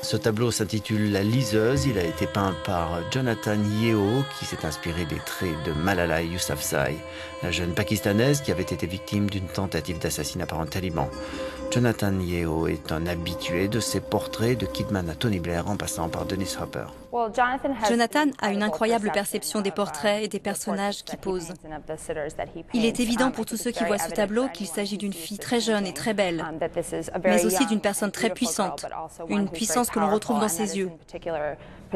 Ce tableau s'intitule La liseuse. Il a été peint par Jonathan Yeo, qui s'est inspiré des traits de Malala Yousafzai, la jeune pakistanaise qui avait été victime d'une tentative d'assassinat par un taliban. Jonathan Yeo est un habitué de ses portraits, de Kidman à Tony Blair en passant par Dennis Hopper. Jonathan a une incroyable perception des portraits et des personnages qu'il pose. Il est évident pour tous ceux qui voient ce tableau qu'il s'agit d'une fille très jeune et très belle, mais aussi d'une personne très puissante, une puissance que l'on retrouve dans ses yeux.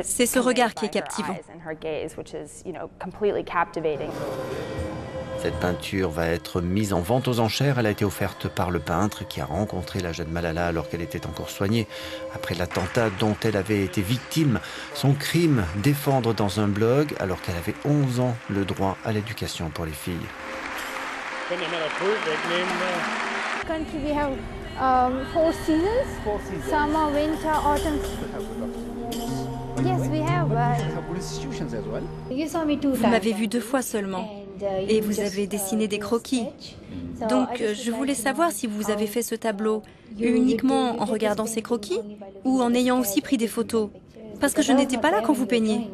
C'est ce regard qui est captivant. Cette peinture va être mise en vente aux enchères. Elle a été offerte par le peintre qui a rencontré la jeune Malala alors qu'elle était encore soignée. Après l'attentat dont elle avait été victime, son crime, défendre dans un blog alors qu'elle avait 11 ans le droit à l'éducation pour les filles. Country, we have 4 seasons: summer, winter, autumn. Yes, we have. You saw me 2 Vous times. m'avez vu 2 fois seulement et vous avez dessiné des croquis. Donc je voulais savoir si vous avez fait ce tableau uniquement en regardant ces croquis ou en ayant aussi pris des photos. Parce que je n'étais pas là quand vous peigniez.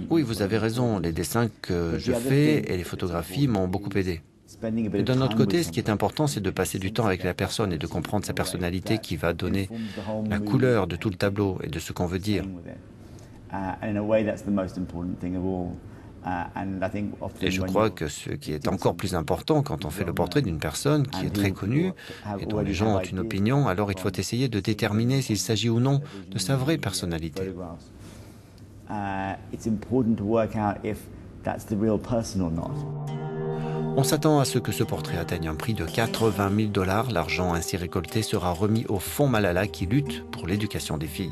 Oui, vous avez raison. Les dessins que je fais et les photographies m'ont beaucoup aidé. Mais d'un autre côté, ce qui est important, c'est de passer du temps avec la personne et de comprendre sa personnalité qui va donner la couleur de tout le tableau et de ce qu'on veut dire. Et je crois que ce qui est encore plus important quand on fait le portrait d'une personne qui est très connue et dont les gens ont une opinion, alors il faut essayer de déterminer s'il s'agit ou non de sa vraie personnalité. On s'attend à ce que ce portrait atteigne un prix de 80 000 $. L'argent ainsi récolté sera remis au Fonds Malala qui lutte pour l'éducation des filles.